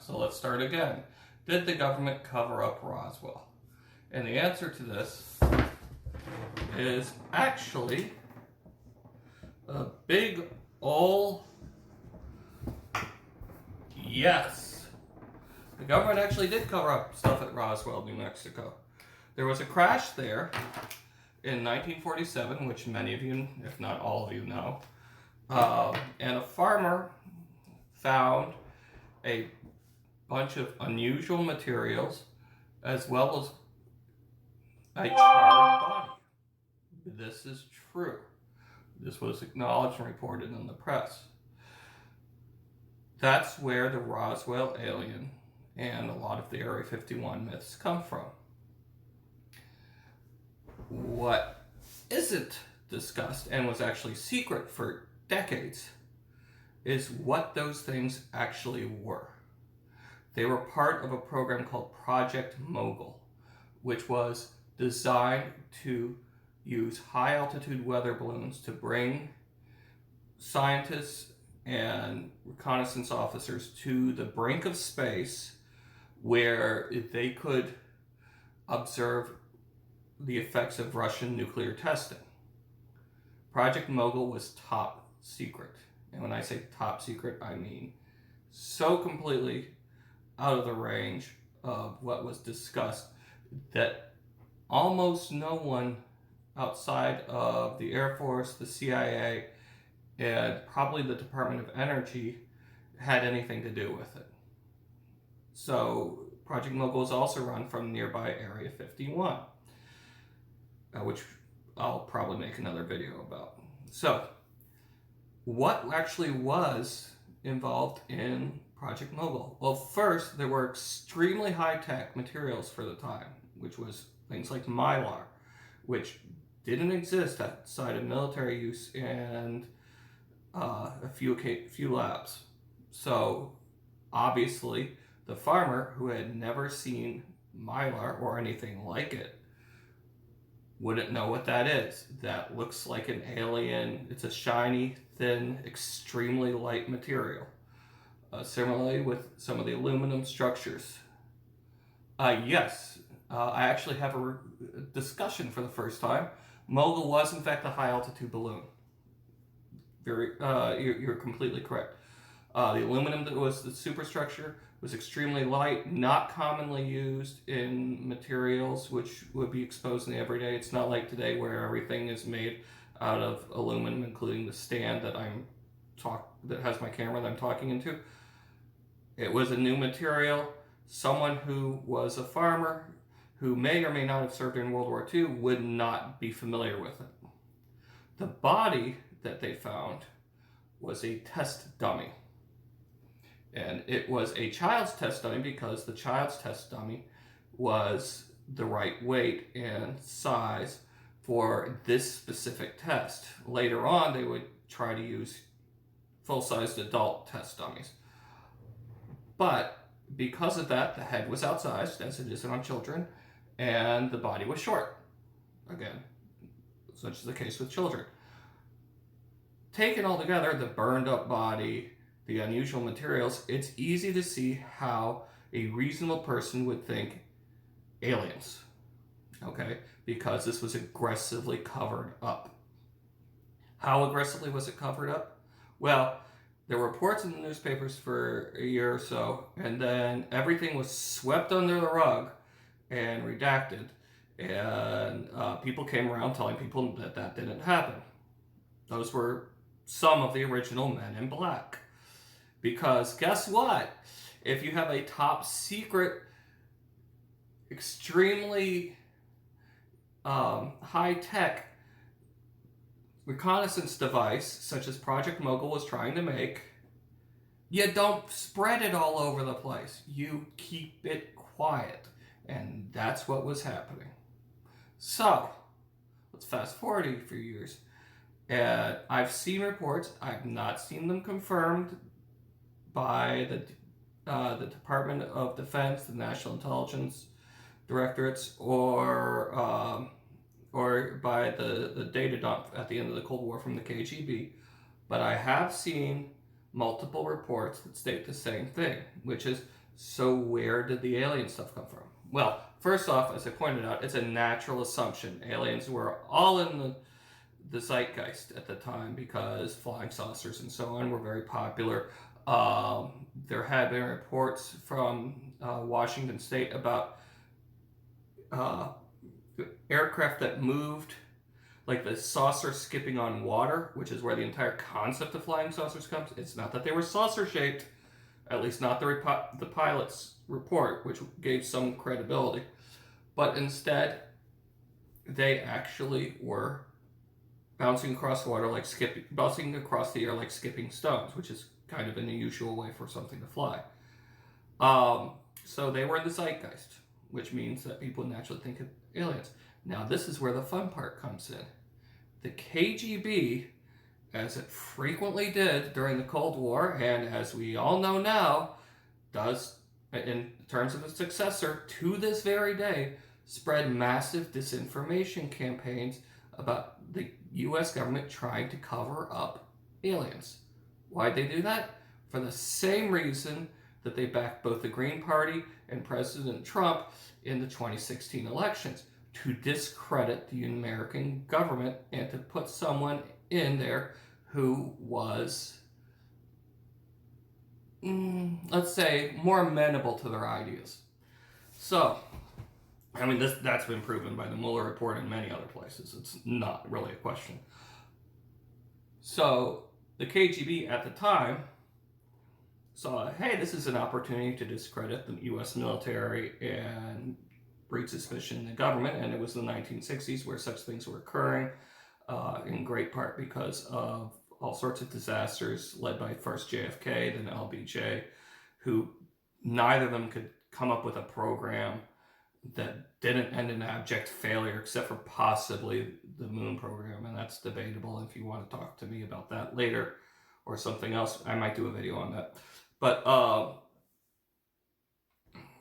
So let's start again. Did the government cover up Roswell? And the answer to this is actually a big ol' yes. The government actually did cover up stuff at Roswell, New Mexico. There was a crash there in 1947, which many of you, if not all of you, know. And a farmer found a bunch of unusual materials as well as a charred body. This is true. This was acknowledged and reported in the press. That's where the Roswell alien and a lot of the Area 51 myths come from. What isn't discussed and was actually secret for decades is what those things actually were. They were part of a program called Project Mogul, which was designed to use high altitude weather balloons to bring scientists and reconnaissance officers to the brink of space where they could observe the effects of Russian nuclear testing. Project Mogul was top secret. And when I say top secret, I mean so completely out of the range of what was discussed that almost no one outside of the Air Force, the CIA, and probably the Department of Energy had anything to do with it. So Project Mogul is also run from nearby Area 51, which I'll probably make another video about. So what actually was involved in Project Mogul? Well, first, there were extremely high-tech materials for the time, which was things like Mylar, which didn't exist outside of military use and a few labs. So obviously, the farmer who had never seen Mylar or anything like it wouldn't know what that is. That looks like an alien. It's a shiny, thin, extremely light material. Similarly with some of the aluminum structures. Yes, I actually have a discussion for the first time. Mogul was in fact a high altitude balloon. You're completely correct. The aluminum that was the superstructure was extremely light, not commonly used in materials which would be exposed in the everyday. It's not like today where everything is made out of aluminum, including the stand that that has my camera that I'm talking into. It was a new material. Someone who was a farmer who may or may not have served in World War II would not be familiar with it. The body that they found was a test dummy. And it was a child's test dummy because the child's test dummy was the right weight and size for this specific test. Later on, they would try to use full-sized adult test dummies. But because of that, the head was outsized, as it is on children, and the body was short. Again, such is the case with children. Taken all together, the burned up body, the unusual materials, it's easy to see how a reasonable person would think aliens, okay? Because this was aggressively covered up. How aggressively was it covered up? Well, there were reports in the newspapers for a year or so, and then everything was swept under the rug and redacted, and people came around telling people that that didn't happen. Those were some of the original Men in Black. Because guess what? If you have a top secret, extremely high-tech reconnaissance device, such as Project Mogul was trying to make, you don't spread it all over the place. You keep it quiet. And that's what was happening. So, let's fast forward a few years. And I've seen reports, I've not seen them confirmed by the Department of Defense, the National Intelligence Directorates, or by the data dump at the end of the Cold War from the KGB. But I have seen multiple reports that state the same thing, which is So where did the alien stuff come from? Well, first off, as I pointed out, it's a natural assumption. Aliens were all in the zeitgeist at the time because flying saucers and so on were very popular. There had been reports from Washington State about uh, aircraft that moved, like the saucer skipping on water, which is where the entire concept of flying saucers comes. It's not that they were saucer shaped, at least not the pilot's report, which gave some credibility, but instead they actually were bouncing across the water like bouncing across the air like skipping stones, which is kind of an unusual way for something to fly. So they were in the zeitgeist, which means that people naturally think of aliens. Now this is where the fun part comes in. The KGB, as it frequently did during the Cold War, and as we all know now, does, in terms of a successor to this very day, spread massive disinformation campaigns about the US government trying to cover up aliens. Why'd they do that? For the same reason that they backed both the Green Party and President Trump in the 2016 elections, to discredit the American government and to put someone in there who was, let's say, more amenable to their ideas. So, I mean, that's been proven by the Mueller report and many other places. It's not really a question. So, the KGB at the time saw, hey, this is an opportunity to discredit the U.S. military and breed suspicion in the government, and it was the 1960s where such things were occurring, in great part because of all sorts of disasters led by first JFK, then LBJ, who neither of them could come up with a program that didn't end in abject failure, except for possibly the moon program, and that's debatable. If you want to talk to me about that later or something else, I might do a video on that. But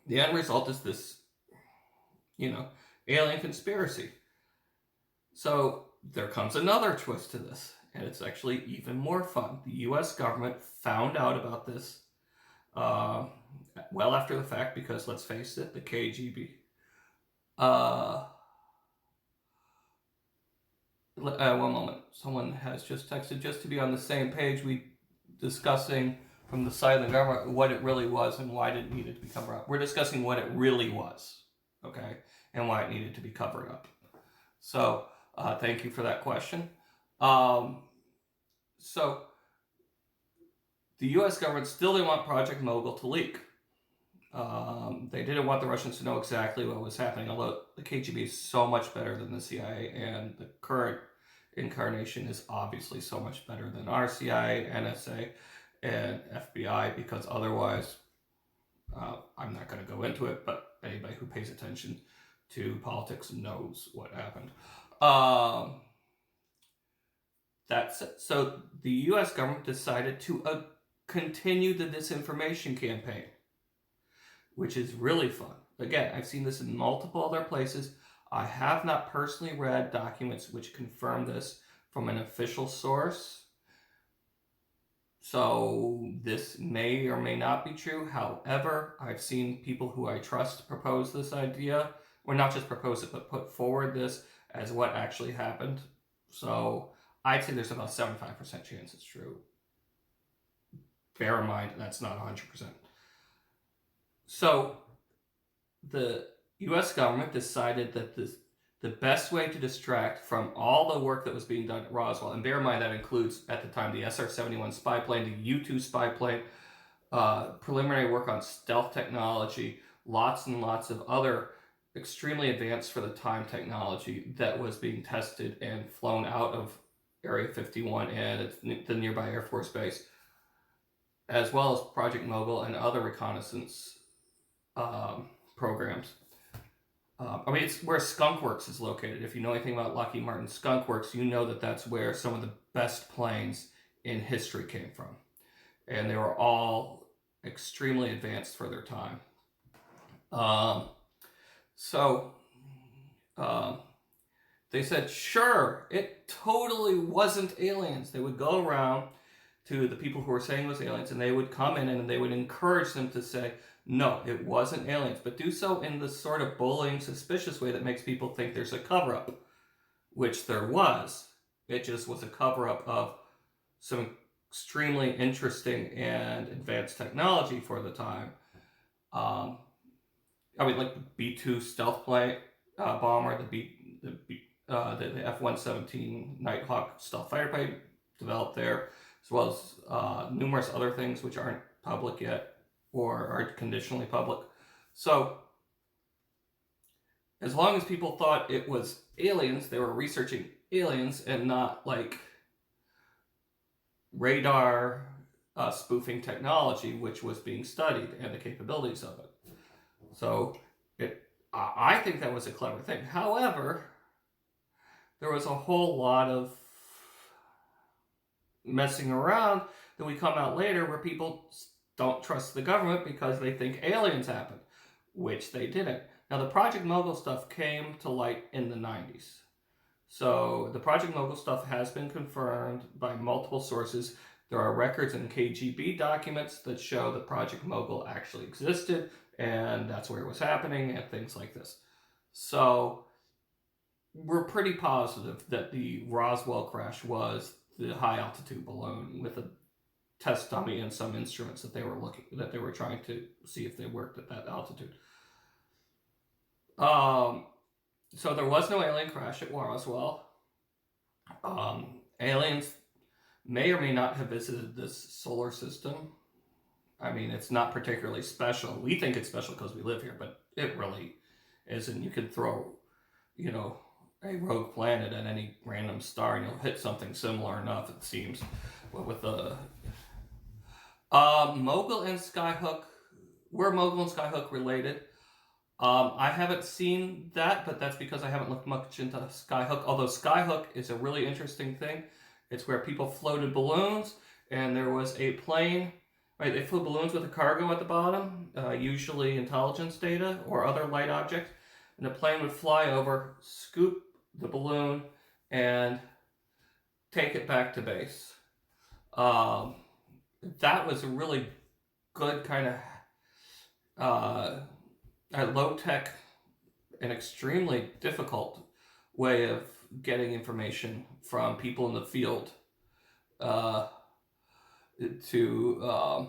the end result is this, alien conspiracy. So there comes another twist to this, and it's actually even more fun. The US government found out about this well after the fact, because let's face it, the KGB. One moment. Someone has just texted, just to be on the same page, we discussing from the side of the government what it really was and why it needed to be covered up. We're discussing what it really was, okay, and why it needed to be covered up. So thank you for that question. So the U.S. government still didn't want Project Mogul to leak. They didn't want the Russians to know exactly what was happening, although the KGB is so much better than the CIA, and the current incarnation is obviously so much better than our CIA, NSA, and FBI, because otherwise, I'm not going to go into it, but anybody who pays attention to politics knows what happened. That's it. So the U.S. government decided to continue the disinformation campaign, which is really fun. Again, I've seen this in multiple other places. I have not personally read documents which confirm this from an official source. So this may or may not be true. However, I've seen people who I trust propose this idea, or not just propose it, but put forward this as what actually happened. So I'd say there's about 75% chance it's true. Bear in mind, that's not 100%. So the U.S. government decided that the best way to distract from all the work that was being done at Roswell, and bear in mind that includes, at the time, the SR-71 spy plane, the U-2 spy plane, preliminary work on stealth technology, lots and lots of other extremely advanced for the time technology that was being tested and flown out of Area 51 and the nearby Air Force Base, as well as Project Mogul and other reconnaissance programs. It's where Skunk Works is located. If you know anything about Lockheed Martin Skunk Works, you know that that's where some of the best planes in history came from. And they were all extremely advanced for their time. They said, sure, it totally wasn't aliens. They would go around to the people who were saying it was aliens, and they would come in and they would encourage them to say, No, it wasn't aliens, but do so in the sort of bullying, suspicious way that makes people think there's a cover-up, which there was. It just was a cover-up of some extremely interesting and advanced technology for the time. Um, like the B-2 stealth plane bomber, the F-117 Nighthawk stealth fighter plane developed there, as well as numerous other things which aren't public yet or are conditionally public. So, as long as people thought it was aliens, they were researching aliens and not like radar spoofing technology, which was being studied, and the capabilities of it. So, I think that was a clever thing. However, there was a whole lot of messing around that we come out later where people don't trust the government because they think aliens happened, which they didn't. Now, the Project Mogul stuff came to light in the 90s. So the Project Mogul stuff has been confirmed by multiple sources. There are records and KGB documents that show that Project Mogul actually existed, and that's where it was happening, and things like this. So we're pretty positive that the Roswell crash was the high altitude balloon with a test dummy and some instruments that they were trying to see if they worked at that altitude. So there was no alien crash at Roswell. Aliens may or may not have visited this solar system. I mean, it's not particularly special. We think it's special because we live here, but it really isn't. You can throw, a rogue planet at any random star and you'll hit something similar enough, it seems. But with the Mogul and Skyhook, we're Mogul and Skyhook related. I haven't seen that, but that's because I haven't looked much into Skyhook. Although Skyhook is a really interesting thing. It's where people floated balloons, and there was a plane. Right, they flew balloons with a cargo at the bottom, usually intelligence data or other light objects, and the plane would fly over, scoop the balloon, and take it back to base. That was a really good kind of low-tech and extremely difficult way of getting information from people in the field to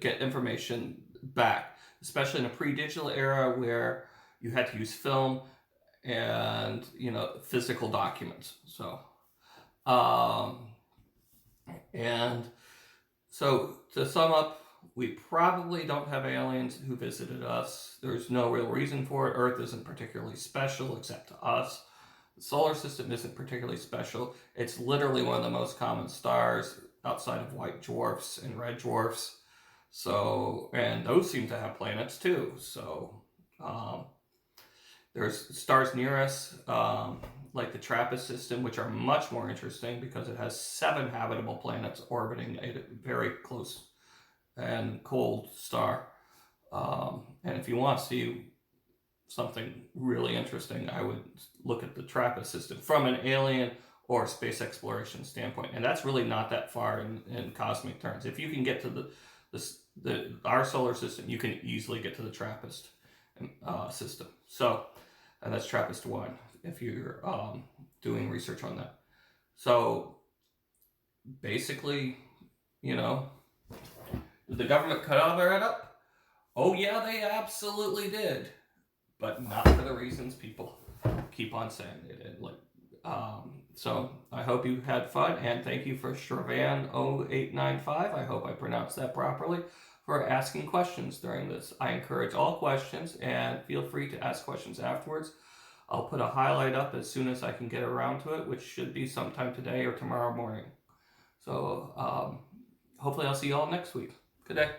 get information back, especially in a pre-digital era where you had to use film and physical documents. So, and so to sum up, we probably don't have aliens who visited us. There's no real reason for it. Earth isn't particularly special except to us. The solar system isn't particularly special. It's literally one of the most common stars outside of white dwarfs and red dwarfs. So, and those seem to have planets too. So, there's stars near us, like the TRAPPIST system, which are much more interesting because it has 7 habitable planets orbiting a very close and cold star. And if you want to see something really interesting, I would look at the TRAPPIST system from an alien or space exploration standpoint. And that's really not that far in cosmic terms. If you can get to our solar system, you can easily get to the TRAPPIST system. So, and that's TRAPPIST-1 if you're doing research on that. So basically, did the government cut all their head up? Oh yeah, they absolutely did. But not for the reasons people keep on saying they did. So I hope you had fun, and thank you for Shravan0895. I hope I pronounced that properly, for asking questions during this. I encourage all questions, and feel free to ask questions afterwards. I'll put a highlight up as soon as I can get around to it, which should be sometime today or tomorrow morning. So hopefully I'll see you all next week. Good day.